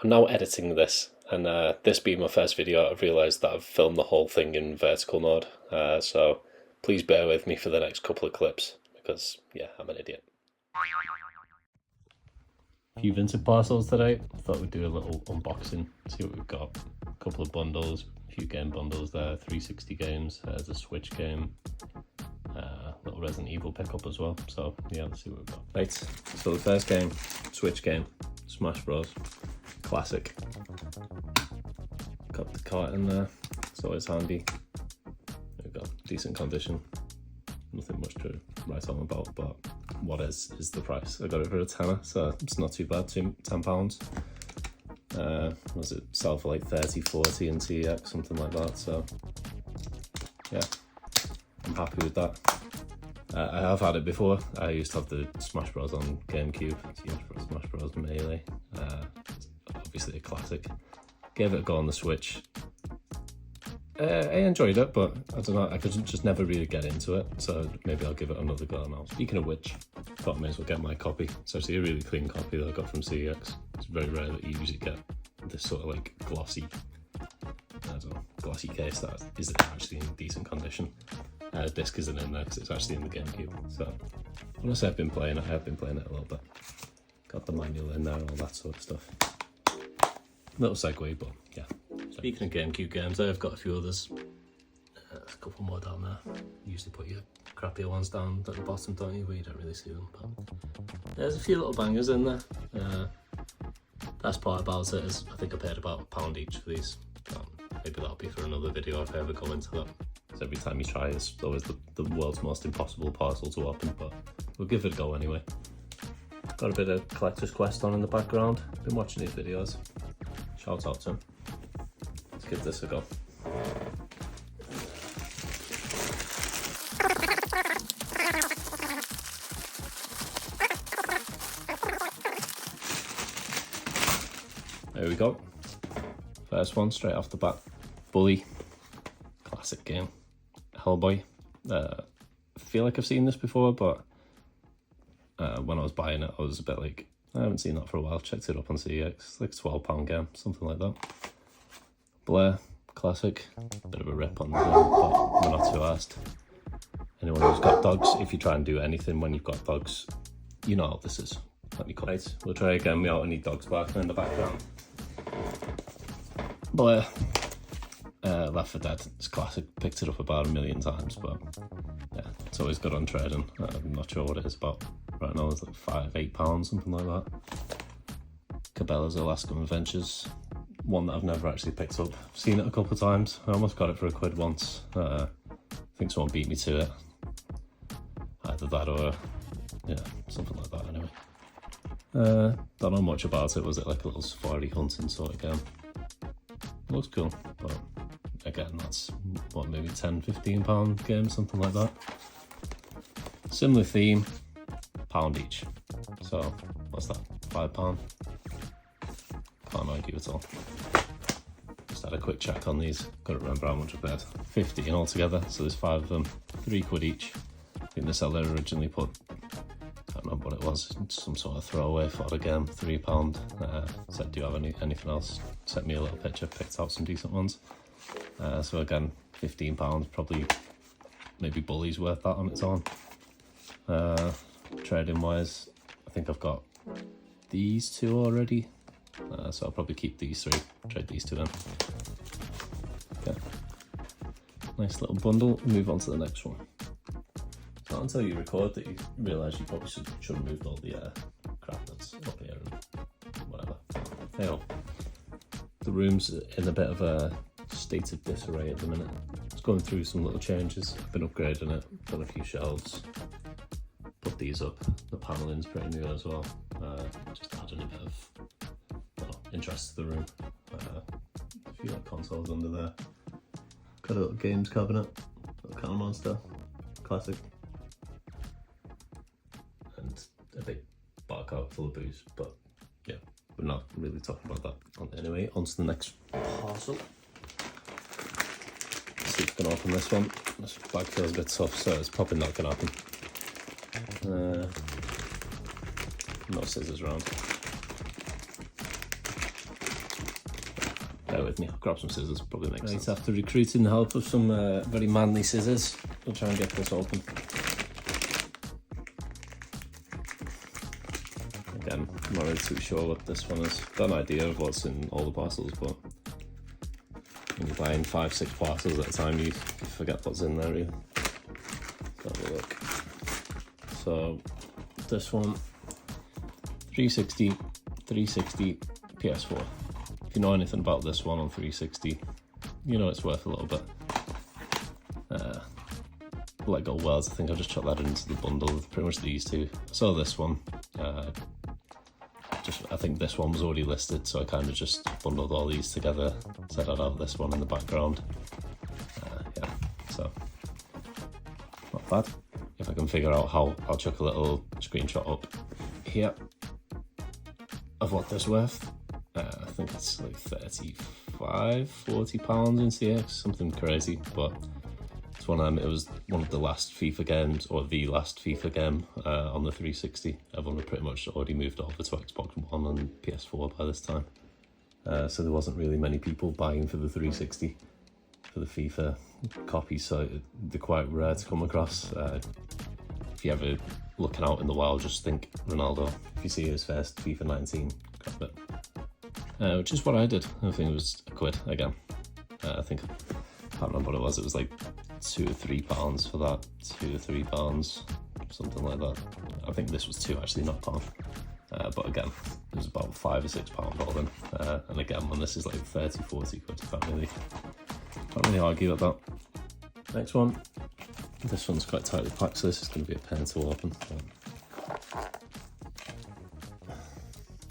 I'm now editing this, and this being my first video, I've realised that I've filmed the whole thing in vertical mode, so please bear with me for the next couple of clips, because, yeah, I'm an idiot. A few Vinted parcels today. I thought we'd do a little unboxing, see what we've got. A couple of bundles, a few game bundles there, 360 games, there's a Switch game, little Resident Evil pickup as well, so yeah, let's see what we've got. Right, so the first game, Switch game, Smash Bros. Classic. Got the cart in there, it's always handy. There we go, decent condition. Nothing much to write on about, but what is the price. I got it for a tenner, so it's not too bad, £10. Was it sell for like 30, 40 in CEX, something like that, so yeah, I'm happy with that. I have had it before. I used to have the Smash Bros on GameCube, Smash Bros Melee, obviously a classic. Gave it a go on the Switch. I enjoyed it, but I don't know, I could just never really get into it, so maybe I'll give it another go now. Speaking of which, I thought I may as well get my copy. It's actually a really clean copy that I got from CEX. It's very rare that you usually get this sort of like glossy, I don't know, glossy case that is actually in decent condition. Disc isn't in there because it's actually in the GameCube. So when I say I've been playing it, I have been playing it a little bit. Got the manual in there, all that sort of stuff. Little segue, but yeah. Speaking of GameCube games, I've got a few others. A couple more down there. You usually put your crappier ones down at the bottom, don't you, where you don't really see them. But there's a few little bangers in there. Best part about it is I think I paid about £1 each for these. Maybe that'll be for another video if I ever go into that. Because every time you try, it's always the world's most impossible parcel to open, but we'll give it a go anyway. Got a bit of Collector's Quest on in the background. Been watching his videos. Shout out to him. Let's give this a go. There we go. First one straight off the bat. Bully. Classic game. Hellboy. I feel like I've seen this before, but when I was buying it, I was a bit like, I haven't seen that for a while. Checked it up on CEX. It's like a £12 game, something like that. Blair, classic. Bit of a rip on the game, but we're not too asked. Anyone who's got dogs, if you try and do anything when you've got dogs, you know how this is. Let me cut. Right, we'll try again without any dogs barking in the background. Blair. Left 4 Dead, it's classic. Picked it up about 1 million times, but yeah, it's always good on trading. I'm not sure what it is about right now. It's like £5-8, something like that. Cabela's Alaskan Adventures, one that I've never actually picked up. I've seen it a couple of times. I almost got it for £1 once. I think someone beat me to it. Either that or yeah, something like that anyway. Don't know much about it. Was it like a little safari hunting sort of game? Looks cool, but again, that's what, maybe £10-15 game, something like that. Similar theme, £1 each. So what's that? £5? Can't argue at all. Just had a quick check on these. Got to remember how much I paid. 50 in altogether. So there's 5 of them, £3 each. I think the seller originally put, can't remember what it was, some sort of throwaway for the game, £3. Said, do you have anything else? Sent me a little picture, picked out some decent ones. So again, £15, probably maybe Bully's worth that on its own. Trading wise, I think I've got these 2 already. So I'll probably keep these 3, trade these 2 in. Okay. Nice little bundle, move on to the next one. It's not until you record that you realise you probably should have moved all the crap that's up here and whatever. Anyhow, the room's in a bit of a state of disarray at the minute. It's going through some little changes. I've been upgrading it, done a few shelves, put these up. The panelling's pretty new as well. Just adding a bit of interest to the room. A few like consoles under there. Got a little games cabinet, little Can Monster, classic. And a big bar cart full of booze, but yeah, we're not really talking about that. Anyway, on to the next parcel. Let's see if we can open this one. This bag feels a bit tough, so it's probably not going to happen. No scissors around. bear with me, I'll grab some scissors, probably makes sense. After recruiting the help of some very manly scissors, we'll try and get this open. Again, I'm not really too sure what this one is. Got an idea of what's in all the parcels, but when you're buying 5-6 parcels at a time, you forget what's in there really. Let's have a look. So this one, 360, PS4. If you know anything about this one on 360, you know it's worth a little bit. Lego Worlds, I think I just chucked that into the bundle with pretty much these two. I saw this one. I think this one was already listed, so I kind of just bundled all these together. Said I'd have this one in the background. Yeah, so not bad. If I can figure out how, I'll chuck a little screenshot up here of what this is worth. I think it's like 35, 40 pounds in CEX, something crazy, but it's one of them. It was one of the last FIFA games, or the last FIFA game on the 360. Everyone had pretty much already moved over to Xbox One and PS4 by this time. So there wasn't really many people buying for the 360 for the FIFA copies, so they're quite rare to come across. If you're ever looking out in the wild, just think Ronaldo. If you see his first FIFA 19, grab it. Which is what I did. I think it was £1 again. I think, I can't remember what it was. It was like £2 or £3 for that. £2 or £3, something like that. I think this was £2 actually, not £1. But again, it was about £5 or £6 all in. And again, when this is like 30, 40 quid, you can't really argue with that. Next one. This one's quite tightly packed, so this is going to be a pain to open.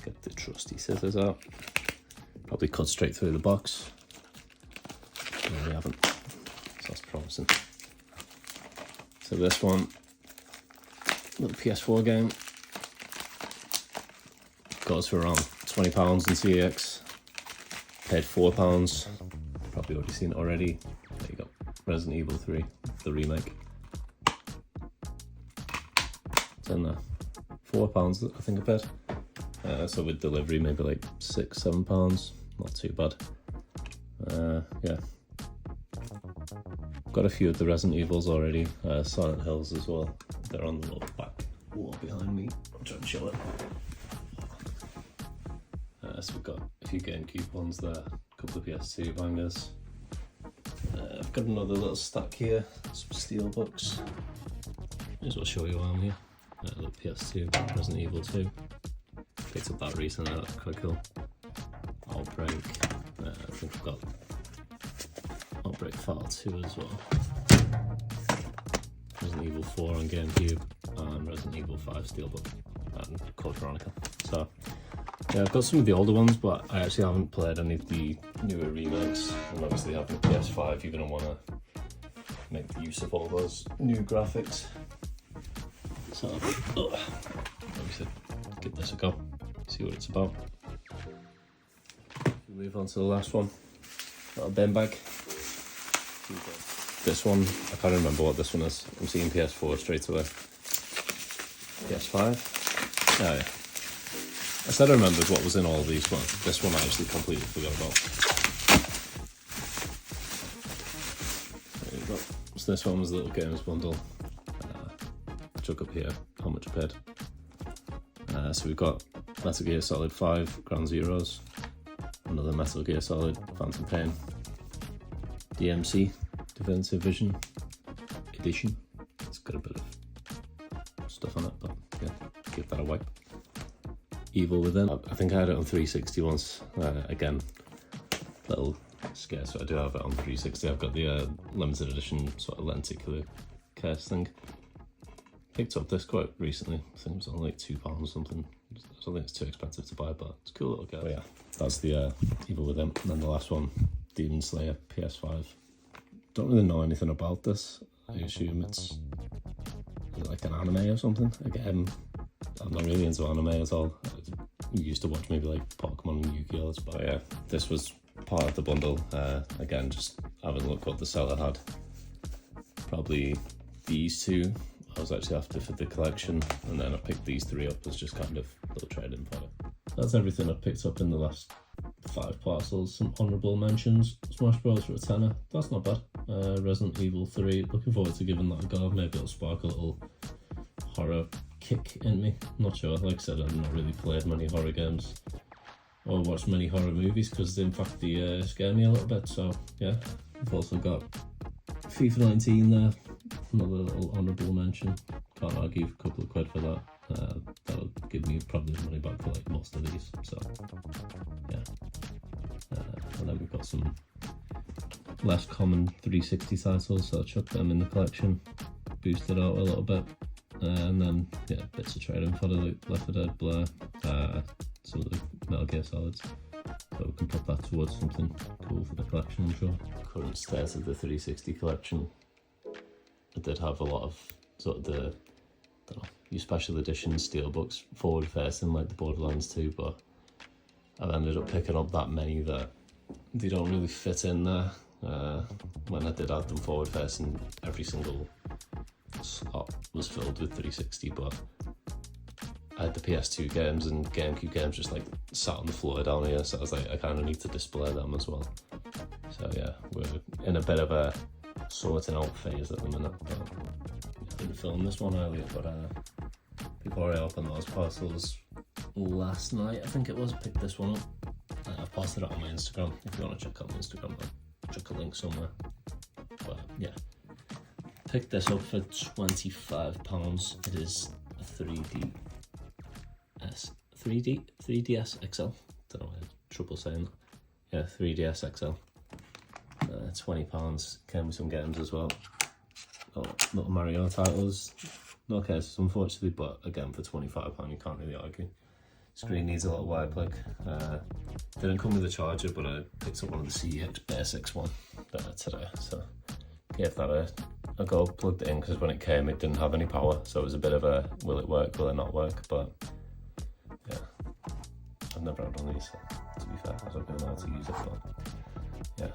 Get the trusty scissors out. Probably cut straight through the box. No, we haven't, so that's promising. So this one, little PS4 game, goes for around £20 in CEX. Paid £4. Probably already seen it already. There you go. Resident Evil 3, the remake. It's in there. £4, I think I paid. So with delivery, maybe like £6, £7. Not too bad. Yeah. Got a few of the Resident Evils already. Silent Hills as well. They're on the little back wall behind me. I'll try and show it. So we've got a few GameCube ones there. A couple of PS2 bangers. I've got another little stack here. Some steel books. Just will show you why I'm here. Little PS2, Resident Evil 2. Picked up that recently, that's quite cool. Outbreak, I think I've got Outbreak File 2 as well. Resident Evil 4 on GameCube, and Resident Evil 5 Steelbook, and Code Veronica. So, yeah, I've got some of the older ones, but I actually haven't played any of the newer remakes. And obviously having a PS5, you're going to want to make use of all those new graphics. So, obviously, give this a go, see what it's about. We'll move on to the last one, little bin bag. This one, I can't remember what this one is. I'm seeing PS4 straight away. PS5? Oh yeah. I said I remembered what was in all of these, but this one I actually completely forgot about. There you go. So this one was a little games bundle. Chuck up here how much I paid. So we've got Metal Gear Solid 5 Ground Zeroes, another Metal Gear Solid Phantom Pain, DMC Definitive Vision Edition. It's got a bit of stuff on it, but yeah, give that a wipe. Evil Within. I think I had it on 360 once. Again, little scarce, so I do have it on 360. I've got the limited edition sort of lenticular case thing. Picked up this quite recently. I think it was only like £2 or something. I don't think it's too expensive to buy, but it's a cool little game. But yeah, that's the Evil Within. And then the last one, Demon Slayer PS5. Don't really know anything about this. I assume it's like an anime or something. Again, I'm not really into anime at all. I used to watch maybe like Pokemon and Yu-Gi-Oh! But yeah, this was part of the bundle. Again, just having a look what the seller had. Probably these two I was actually after for the collection, and then I picked these three up as just kind of little trade-in for it. That's everything I've picked up in the last 5 parcels, some honourable mentions. Smash Bros for a tenner, that's not bad. Resident Evil 3, looking forward to giving that a go. Maybe it'll spark a little horror kick in me, not sure. Like I said, I've not really played many horror games or watched many horror movies because in fact they scare me a little bit, so yeah. I've also got FIFA 19 there, another little honourable mention. Can't argue, a couple of quid for that. That'll give me probably money back for like most of these, so yeah. And then we've got some less common 360 titles, so I'll chuck them in the collection, boost it out a little bit. And then yeah, bits of trading for the Left 4 Dead, Blur, some of the Metal Gear Solids, so we can put that towards something cool for the collection, I'm sure. Current state of the 360 collection, I did have a lot of sort of the, I don't know, your special edition steelbooks forward facing like the Borderlands 2, but I've ended up picking up that many that they don't really fit in there. When I did add them forward facing, every single slot was filled with 360, but I had the PS2 games and GameCube games just like sat on the floor down here, so I was like, I kind of need to display them as well. So yeah, we're in a bit of a sorting out phase at the minute. But I didn't film this one earlier, but before I opened those parcels last night, I think it was, picked this one up. I've posted it on my Instagram. If you want to check out my Instagram, I'll chuck a link somewhere. But yeah, picked this up for £25. It is a 3DS XL. Don't know why I had trouble saying that. Yeah, 3DS XL. £20. Came with some games as well. Oh, little Mario titles. No cases, unfortunately, but again, for £25, you can't really argue. Screen needs a little wire plug. Didn't come with a charger, but I picked up one of the CEX Basics one today, so gave that a go. Plugged it in because when it came, it didn't have any power, so it was a bit of a will it work, will it not work? But yeah, I've never had one of these, so to be fair, I don't really know how to use it, but yeah.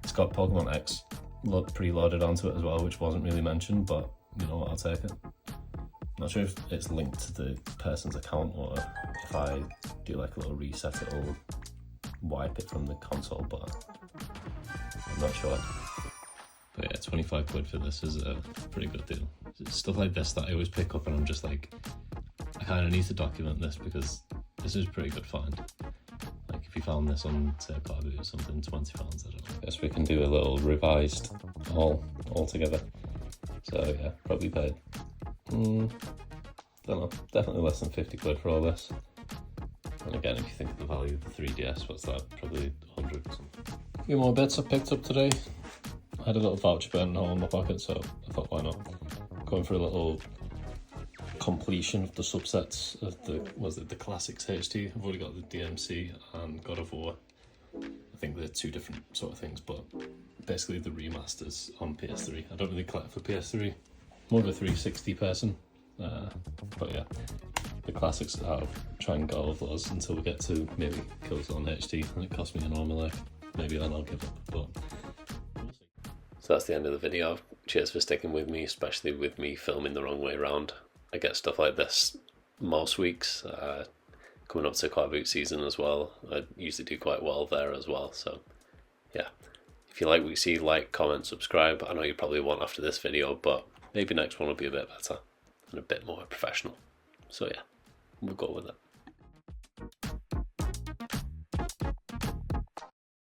It's got Pokemon X preloaded onto it as well, which wasn't really mentioned, but you know what, I'll take it. Not sure if it's linked to the person's account or if I do like a little reset, it'll wipe it from the console, but I'm not sure. But yeah, 25 quid for this is a pretty good deal. It's stuff like this that I always pick up and I'm just like, I kind of need to document this because this is a pretty good find. Like if you found this on, say, Barbie or something, £20, I don't know. I guess we can do a little revised haul all together. So yeah, probably paid, don't know, definitely less than 50 quid for all this. And again, if you think of the value of the 3DS, what's that? Probably 100 or something. A few more bits I picked up today. I had a little voucher burning hole in my pocket, so I thought, why not? Going for a little completion of the subsets of the Classics HT. I've already got the DMC and God of War. I think they're two different sort of things, but basically the remasters on PS3. I don't really collect for PS3, more of a 360 person, but yeah, the Classics, I'll try and go all of those until we get to maybe Killzone HD, and it costs me an arm and a leg. Maybe then I'll give up, but we'll see. So that's the end of the video. Cheers for sticking with me, especially with me filming the wrong way around. I get stuff like this most weeks. Coming up to car boot season as well, I usually do quite well there as well, so yeah. If you like what you see, like, comment, subscribe. I know you probably won't after this video, but maybe next one will be a bit better and a bit more professional. So yeah, we'll go with it.